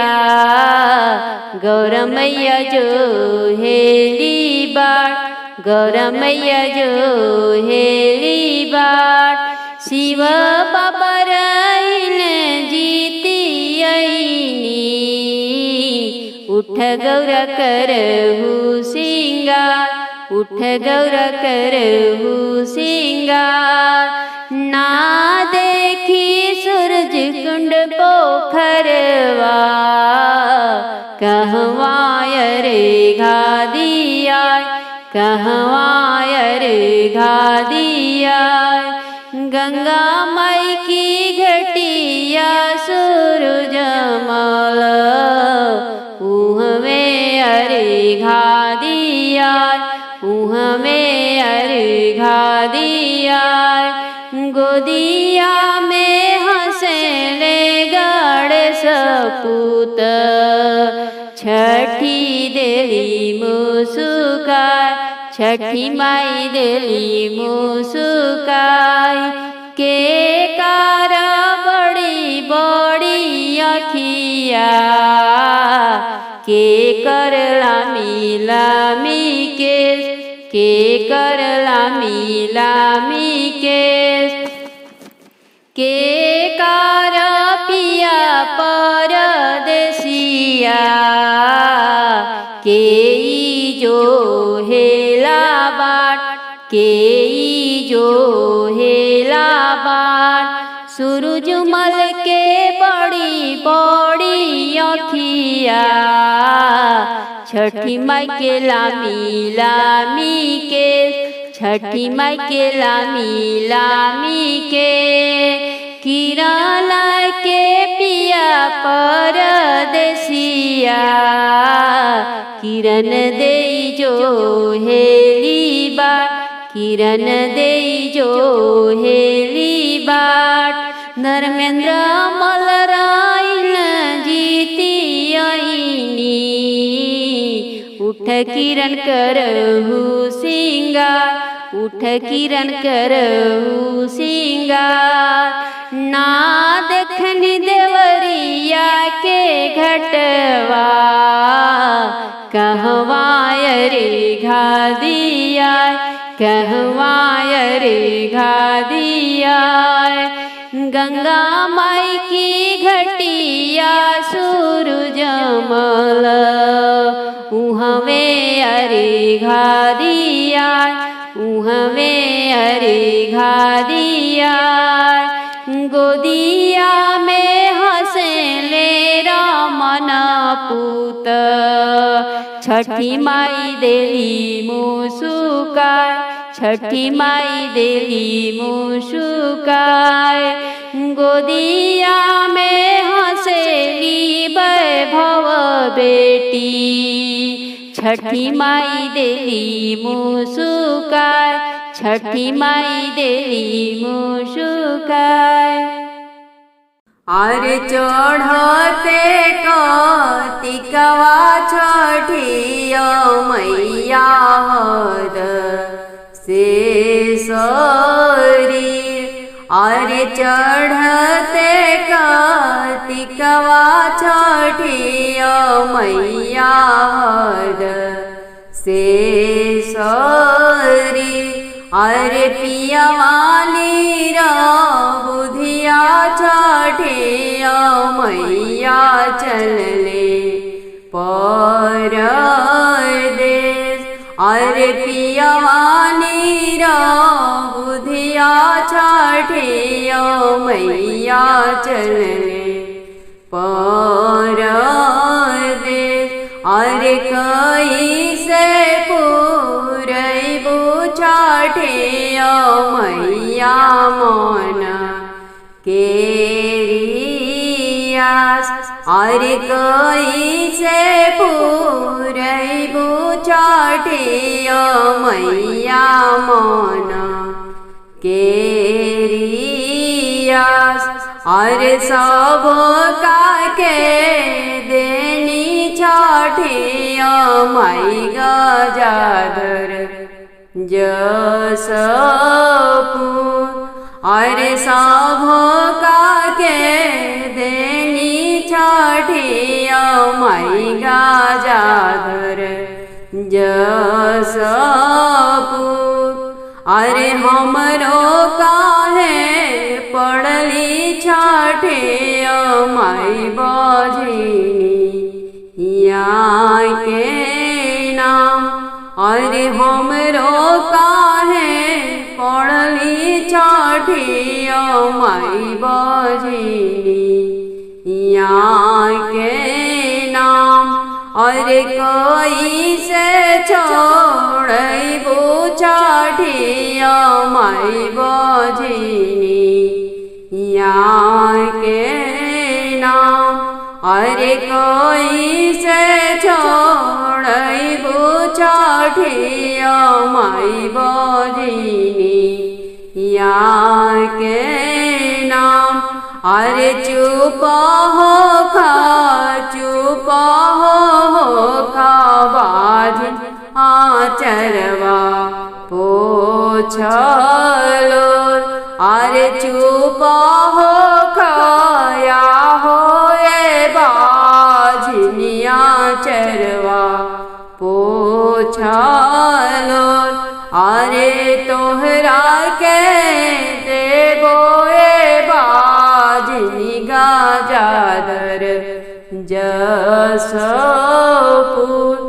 गौरा मैया जो हेली बाट गौरा मैया जो हेली बाट शिव बाबा रहीन जीती आईनी उठ गौरा करहु सिंगार उठ गौरा करहु सिंगार ना देखी सूरज ब्रज कुंड पोखरवा कहवा अर्घा दिया, कहवा अर्घा दिया। गंगा माई की घटिया सूरज मल उहवे अर्घा दिया, उहवे अर्घा दिया। गोदिया में हंसले गणेश पूत छठी देली मुस्काई, छठी माई देली मुस्काई। के कार बड़ी बड़ी अखिया के कर लामी लामी के कर लामी लामी के कार पिया परदेसिया के जो हेला बाट, के जो हेला बाट। सूरजमल के बड़ी बड़ी अखिया छठी माई के लामी लामी के, छठी माई के लामी लामी के। किरण के पिया परदेसिया किरण दे जो हेली बाट, किरण दे जो हेली बाट। धर्मेंद्र मलराइन जीती आईनी उठ किरण करहु सिंगार, उठ किरण करहु सिंगार। ना देखनी देवरिया के घटवा कहवा अर्घा दिया, कहवा अर्घा दिया। गंगा माई की घटिया सूरज मल उहवे अर्घा दिया, उहवे अर्घा दिया। गोदिया में हंसले रमन पूत छठी माई देली मुस्काई, छठी माई देली मुस्काई। गोदिया में हंसली वैभव बेटी छठी माई देली मुस्काई, छठी माई देली मुस्काई। आरे चढ़ते कार्तिकवा छठिया मैया हद से शरीर। आरे चढ़ते कार्तिकवा छठिया मैया हद से शरीर। अरे पियावाली बुधिया छठिया मैया चलले परदेश। अरे पियावाली बुधिया छठिया मैया चलले परदेश। अरे कैसे पूरैबू छठिया मैया मन केरियास। अरे कैसे पूरैबू छठिया मैया मन केरियास। अरे सब काके देनी छठिया माई गजाधर जसपुर। अरे सब काके देनी छठिया माई गजाधर जसपुर। अरे हमरो काहे पड़ली छठिया माई बजनी या के नाम। अरे हमरो काहे पड़ली छठिया माई बजनी यहाँ के नाम अरे कोई से छोड़बू छठिया माई बजनी यहाँ के नाम अरे कोई से छोड़बू छठिया माई बजनी यहाँ के नाम अरे चुप हो खा बाजिन आचरवा पोछलो अरे चुप हो खाया हो ए बाजिनिया चरवा पोछलो अरे तोहरा के देबो ए बाजिनी गाजादर जसपुर।